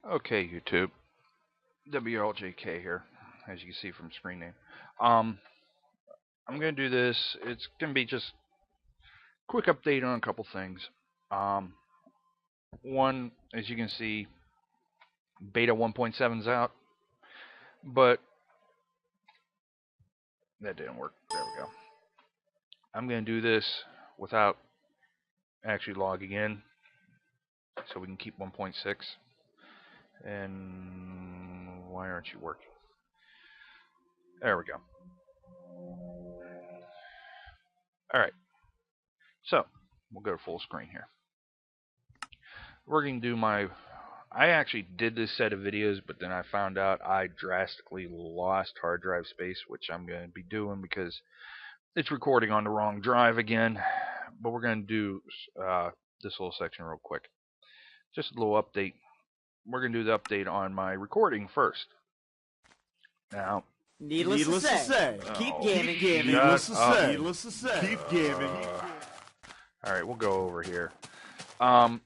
Okay, YouTube. WLJK here, as you can see from screen name. Um, I'm gonna do this. It's gonna be just quick update on a couple things. Um, One, as you can see, beta 1.7 is out, but that didn't work. There we go. I'm gonna do this without actually logging in, so we can keep 1.6. And why aren't you working? There we go. All right. So we'll go to full screen here. We're going to do my. I actually did this set of videos, but then I found out I drastically lost hard drive space, which I'm going to be doing because it's recording on the wrong drive again. But we're going to do this little section real quick. Just a little update. We're going to do the update on my recording first. Now, Needless to say, keep gaming. Needless to say, Needless to say, keep gaming. All right, we'll go over here. All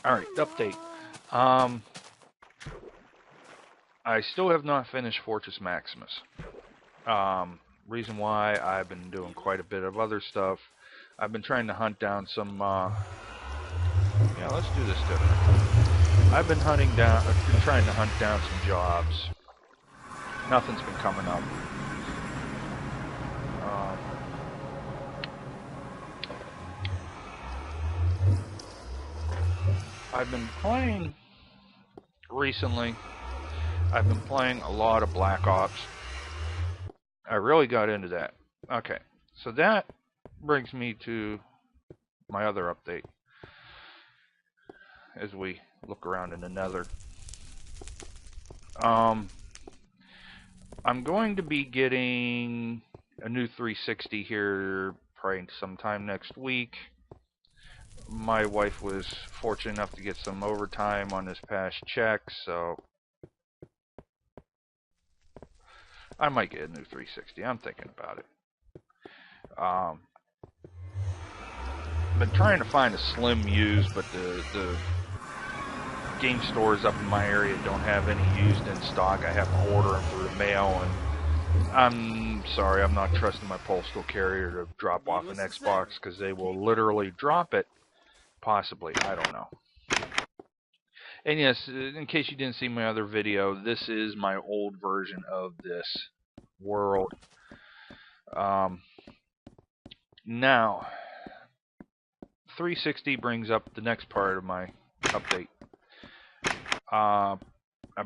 right, update. I still have not finished Fortress Maximus. Reason why, I've been doing quite a bit of other stuff. I've been trying to hunt down some. Yeah, let's do this different. I've been trying to hunt down some jobs. Nothing's been coming up. I've been playing recently. I've been playing a lot of Black Ops. I really got into that. Okay, so that brings me to my other update. As we look around in the nether. I'm going to be getting a new 360 here probably sometime next week. My wife was fortunate enough to get some overtime on this past check, so I might get a new 360. I'm thinking about it. Been trying to find a slim used, but the game stores up in my area don't have any used in stock. I have to order them through the mail, and I'm sorry, I'm not trusting my postal carrier to drop off an Xbox because they will literally drop it. Possibly, I don't know. And yes, in case you didn't see my other video, this is my old version of this world. Now, 360 brings up the next part of my update. I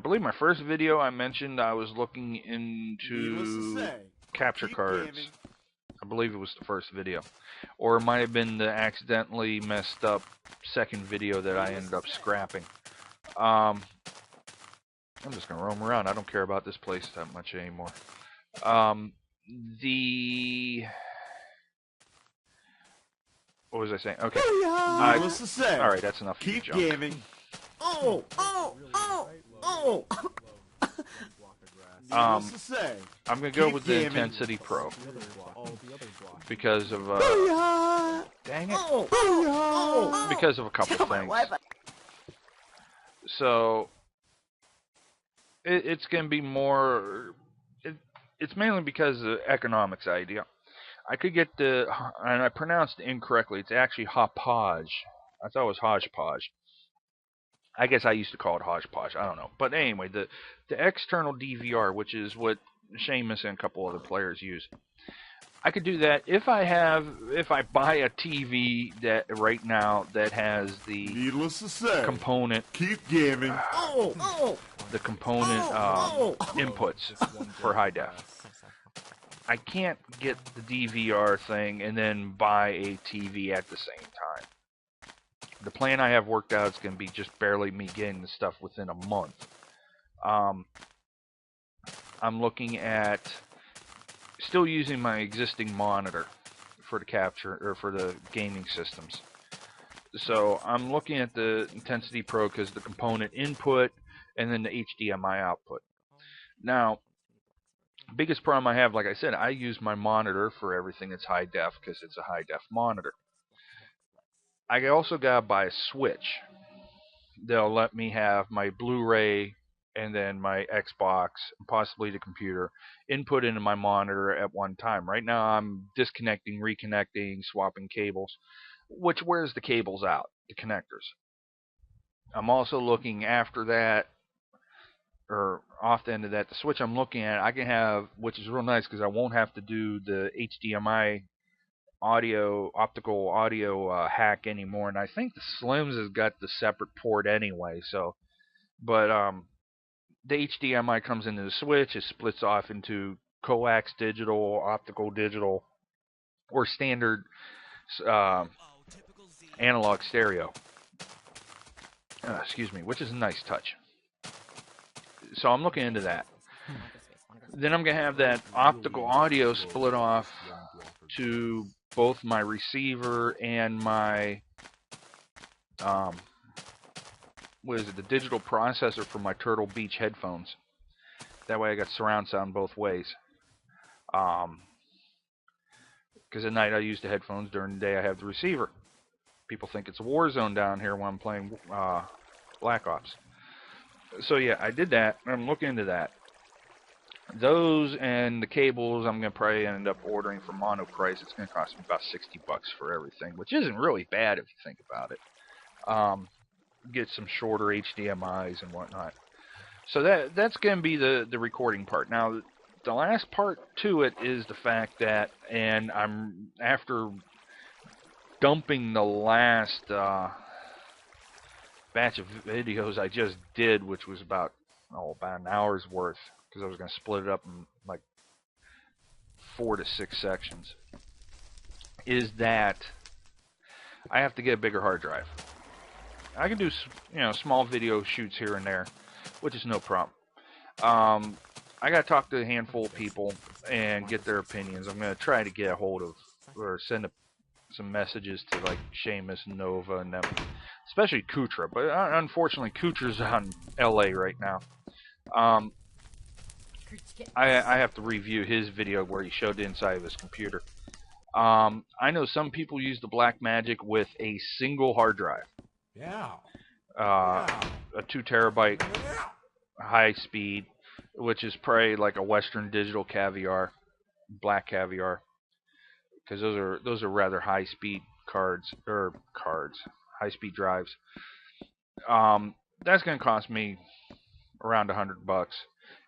believe my first video I mentioned I was looking into capture cards. I believe it was the first video. Or it might have been the accidentally messed up second video that I ended up scrapping. I'm just going to roam around. I don't care about this place that much anymore. What was I saying? Okay. Alright, that's enough. Keep gaming. Oh. I'm going to go with the Intensity Pro. Because of, dang it. Because of a couple things. So, it's going to be more, it's mainly because of the economics idea. I could get and I pronounced it incorrectly, it's actually Hauppauge. I thought it was Hodgepodge. I guess I used to call it Hodgepodge. I don't know. But anyway, the external DVR, which is what Seamus and a couple other players use. I could do that if I buy a TV that right now that has the Needless to say, component. Keep gaming. The component inputs for high def. I can't get the DVR thing and then buy a TV at the same time. The plan I have worked out is going to be just barely me getting the stuff within a month. I'm looking at still using my existing monitor for the capture or for the gaming systems. So I'm looking at the Intensity Pro because the component input and then the HDMI output. Now, biggest problem I have, like I said, I use my monitor for everything that's high def because it's a high def monitor. I also gotta buy a switch they'll let me have my Blu-ray and then my Xbox, and possibly the computer, input into my monitor at one time. Right now I'm disconnecting, reconnecting, swapping cables, which wears the cables out, the connectors. I'm also looking after that, or off the end of that, the switch I'm looking at, I can have, which is real nice because I won't have to do the HDMI optical audio hack anymore. And I think the Slims has got the separate port anyway. So, but the HDMI comes into the switch, it splits off into coax digital, optical digital, or standard analog stereo. Excuse me, which is a nice touch. So I'm looking into that. Then I'm going to have that optical audio split off to both my receiver and my the digital processor for my Turtle Beach headphones. That way I got surround sound both ways. Because at night I use the headphones, during the day I have the receiver. People think it's a war zone down here when I'm playing Black Ops. So yeah, I did that. I'm looking into that. Those and the cables I'm going to probably end up ordering for mono price. It's going to cost me about $60 for everything, which isn't really bad if you think about it. Get some shorter HDMIs and whatnot. So that's going to be the recording part. Now, the last part to it is the fact that, and I'm after dumping the last batch of videos I just did, which was about an hour's worth, because I was going to split it up in like 4 to 6 sections, is that I have to get a bigger hard drive. I can do small video shoots here and there, which is no problem. I got to talk to a handful of people and get their opinions. I'm going to try to get a hold of or send some messages to like Seamus, Nova, and them, especially Kutra. But unfortunately, Kutra's on LA right now. I have to review his video where he showed the inside of his computer. I know some people use the Blackmagic with a single hard drive. Yeah. A 2 terabyte high speed, which is probably like a Western Digital Caviar, Black Caviar, because those are rather high speed high speed drives. That's going to cost me around $100.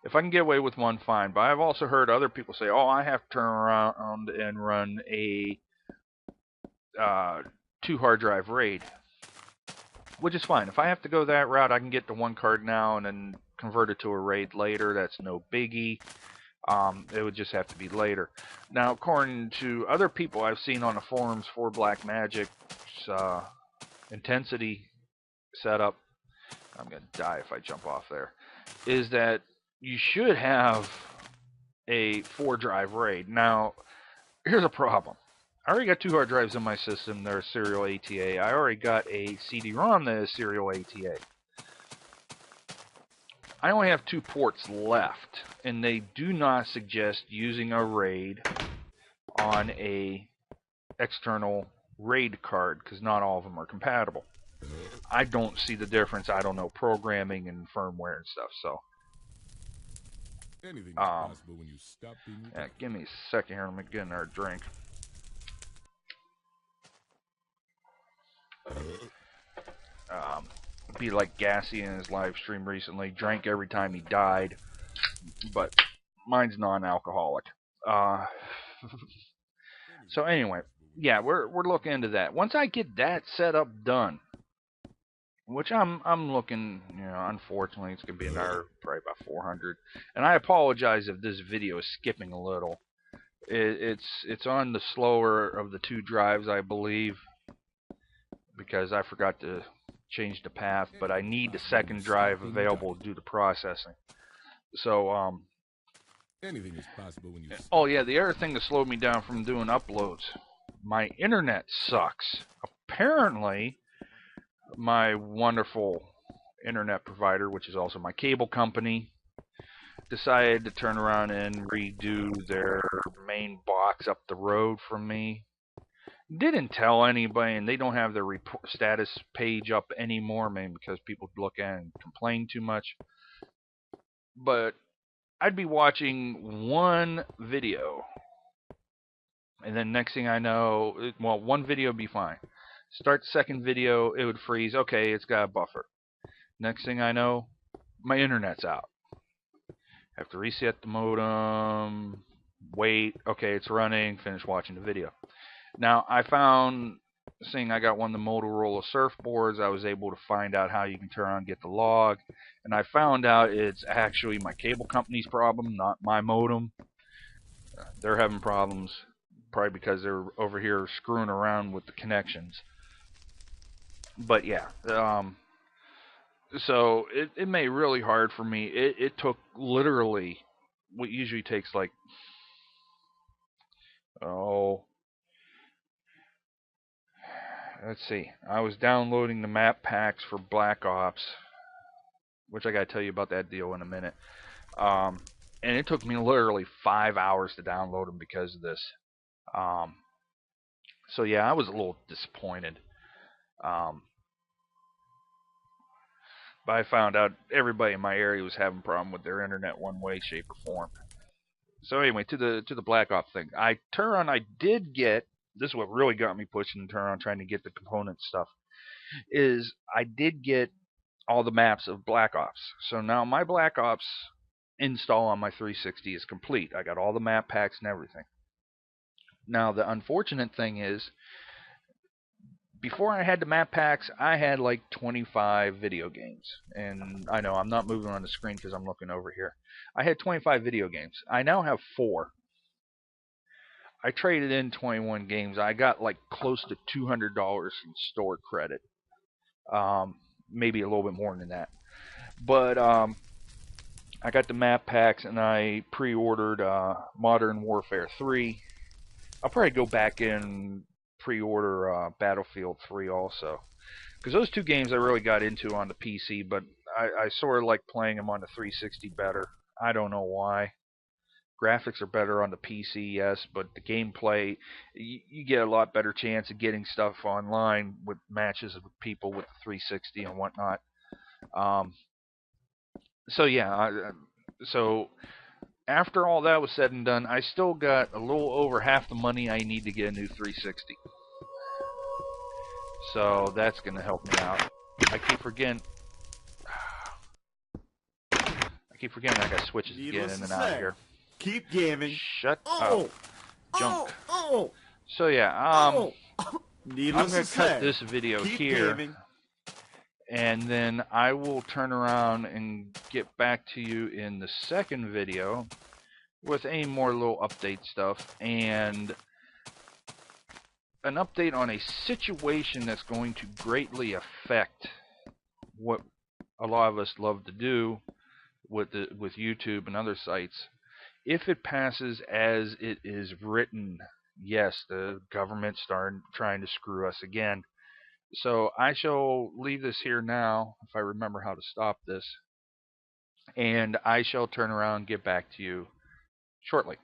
If I can get away with one, fine. But I've also heard other people say, "Oh, I have to turn around and run a 2 hard drive RAID," which is fine. If I have to go that route, I can get the 1 card now and then convert it to a RAID later. That's no biggie. It would just have to be later. Now, according to other people I've seen on the forums for Blackmagic's Intensity setup, I'm going to die if I jump off there, is that you should have a 4 drive RAID. Now, here's a problem. I already got 2 hard drives in my system that are serial ATA. I already got a CD-ROM that is serial ATA. I only have 2 ports left, and they do not suggest using a RAID on a external RAID card, because not all of them are compatible. I don't see the difference. I don't know programming and firmware and stuff, so Anything is possible when you stop being give me a second here. Let me get another drink. Be like Gassy in his live stream recently. Drank every time he died, but mine's non-alcoholic. So anyway, yeah, we're looking into that. Once I get that setup done, which I'm looking, unfortunately it's gonna be another probably about 400. And I apologize if this video is skipping a little. It's on the slower of the 2 drives, I believe, because I forgot to change the path, but I need the 2nd drive available to do the processing. So anything is possible when you oh yeah, the other thing that slowed me down from doing uploads, my internet sucks. Apparently my wonderful internet provider, which is also my cable company, decided to turn around and redo their main box up the road from me. Didn't tell anybody, and they don't have the report status page up anymore, maybe because people look at it and complain too much. But I'd be watching one video, and then next thing I know, well, one video would be fine. Start the second video, it would freeze. Okay, it's got a buffer. Next thing I know, my internet's out. Have to reset the modem, wait, okay, it's running, finish watching the video. Now, I found, seeing I got one of the Motorola surfboards, I was able to find out how you can turn on get the log, and I found out it's actually my cable company's problem, not my modem. They're having problems, probably because they're over here screwing around with the connections. But yeah, so it made it really hard for me. It took literally what usually takes like, let's see. I was downloading the map packs for Black Ops, which I got to tell you about that deal in a minute. And it took me literally 5 hours to download them because of this. So yeah, I was a little disappointed. But I found out everybody in my area was having a problem with their internet one way, shape, or form. So anyway, to the Black Ops thing. I did get, this is what really got me pushing Turon, trying to get the component stuff, is I did get all the maps of Black Ops. So now my Black Ops install on my 360 is complete. I got all the map packs and everything. Now the unfortunate thing is, before I had the map packs, I had like 25 video games. And I know I'm not moving on the screen because I'm looking over here. I had 25 video games. I now have 4. I traded in 21 games. I got like close to $200 in store credit. Maybe a little bit more than that. But I got the map packs and I pre-ordered Modern Warfare 3. I'll probably go back and pre-order Battlefield 3 also. Because those two games I really got into on the PC, but I sort of like playing them on the 360 better. I don't know why. Graphics are better on the PC, yes, but the gameplay, you get a lot better chance of getting stuff online with matches with people with the 360 and whatnot. So yeah, so after all that was said and done, I still got a little over half the money I need to get a new 360. So that's going to help me out. I keep forgetting I got switches to get in and out of here. Keep gaming. Shut up. Junk. So yeah, I'm going to cut this video here. Gaming. And then I will turn around and get back to you in the second video with any more little update stuff and an update on a situation that's going to greatly affect what a lot of us love to do with YouTube and other sites. If it passes as it is written, yes, the government's starting trying to screw us again. So I shall leave this here now, if I remember how to stop this, and I shall turn around and get back to you shortly.